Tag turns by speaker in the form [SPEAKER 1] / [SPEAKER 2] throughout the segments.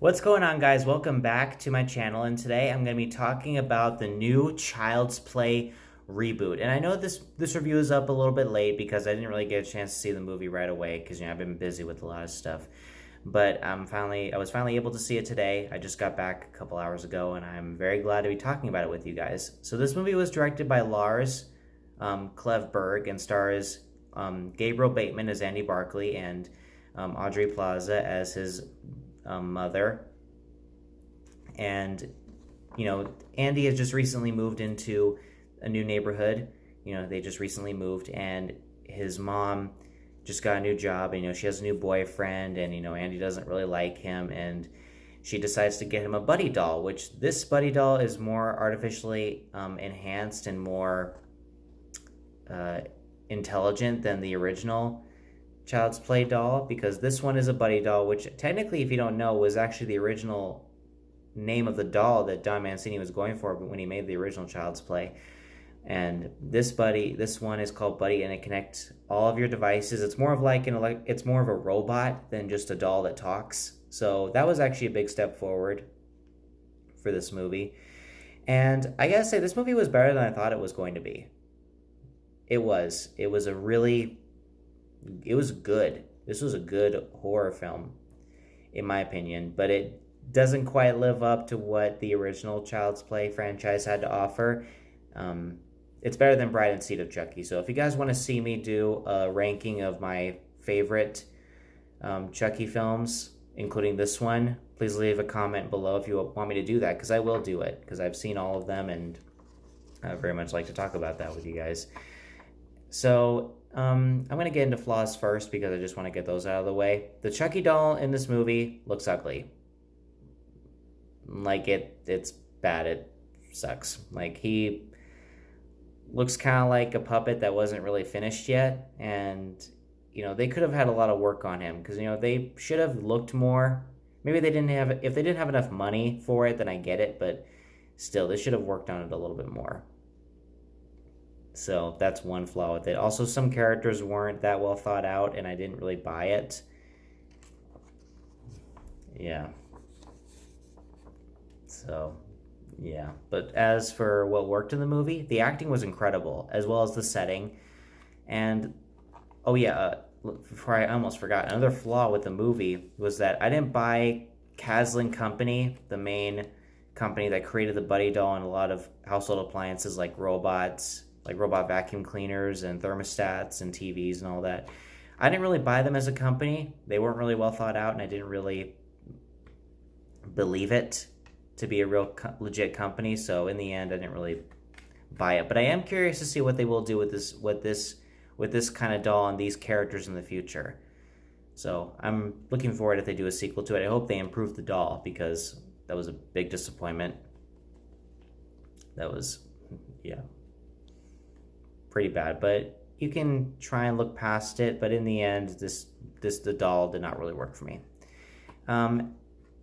[SPEAKER 1] What's going on, guys? Welcome back to my channel, and today I'm going to be talking about the new Child's Play reboot. And I know this review is up a little bit late because I didn't really get a chance to see the movie right away because I've been busy with a lot of stuff. But I was finally able to see it today. I just got back a couple hours ago, and I'm very glad to be talking about it with you guys. So this movie was directed by Lars Klevberg and stars Gabriel Bateman as Andy Barkley and Audrey Plaza as his mother. And Andy has just recently moved into a new neighborhood. They just recently moved, and his mom just got a new job, and she has a new boyfriend, and Andy doesn't really like him, and she decides to get him a buddy doll, which this buddy doll is more artificially enhanced and more intelligent than the original Child's Play doll, because this one is a buddy doll, which technically, if you don't know, was actually the original name of the doll that Don Mancini was going for when he made the original Child's Play. And this one is called Buddy, and it connects all of your devices. It's more of it's more of a robot than just a doll that talks. So that was actually a big step forward for this movie. And I gotta say, this movie was better than I thought it was going to be. It was good. This was a good horror film, in my opinion, but it doesn't quite live up to what the original Child's Play franchise had to offer. It's better than Bride and Seed of Chucky. So if you guys want to see me do a ranking of my favorite Chucky films, including this one, please leave a comment below if you want me to do that, because I will do it, because I've seen all of them, and I very much like to talk about that with you guys. So I'm going to get into flaws first, because I just want to get those out of the way. The Chucky doll in this movie looks ugly. It's bad. It sucks. He looks kind of like a puppet that wasn't really finished yet, and they could have had a lot of work on him, because they should have looked more. Maybe if they didn't have enough money for it, then I get it, but still, they should have worked on it a little bit more. So that's one flaw with it. Also, some characters weren't that well thought out, and I didn't really buy it. Yeah. So, yeah. But as for what worked in the movie, the acting was incredible, as well as the setting. And, oh yeah, before I almost forgot, another flaw with the movie was that I didn't buy Caslin Company, the main company that created the Buddy doll and a lot of household appliances like robots, like robot vacuum cleaners and thermostats and TVs and all that. I didn't really buy them as a company. They weren't really well thought out, and I didn't really believe it to be a real legit company. So in the end, I didn't really buy it. But I am curious to see what they will do with this kind of doll and these characters in the future. So I'm looking forward if they do a sequel to it. I hope they improve the doll, because that was a big disappointment. That was, yeah, pretty bad, but you can try and look past it. But in the end, the doll did not really work for me.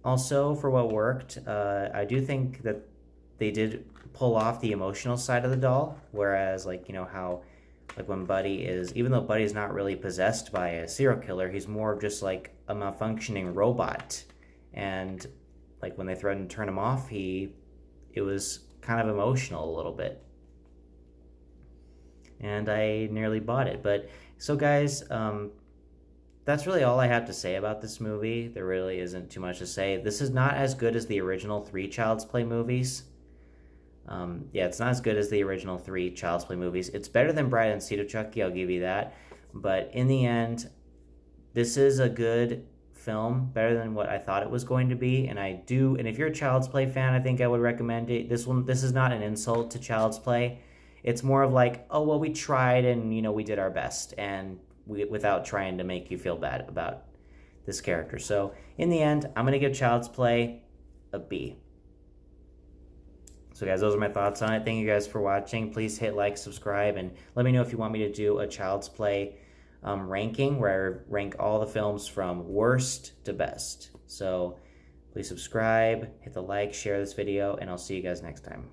[SPEAKER 1] Also, for what worked, I do think that they did pull off the emotional side of the doll, whereas how when Buddy is, even though Buddy is not really possessed by a serial killer, he's more of just like a malfunctioning robot, and when they threatened to turn him off, it was kind of emotional a little bit. And I nearly bought it. But so guys, that's really all I have to say about this movie. There really isn't too much to say. This is not as good as the original 3 Child's Play movies. Yeah, it's not as good as the original 3 Child's Play movies. It's better than Bride and Seed of Chucky, I'll give you that. But in the end, this is a good film, better than what I thought it was going to be. And if you're a Child's Play fan, I think I would recommend it. This is not an insult to Child's Play. It's more of oh, well, we tried, and we did our best, and without trying to make you feel bad about this character. So in the end, I'm gonna give Child's Play a B. So guys, those are my thoughts on it. Thank you guys for watching. Please hit like, subscribe, and let me know if you want me to do a Child's Play ranking, where I rank all the films from worst to best. So please subscribe, hit the like, share this video, and I'll see you guys next time.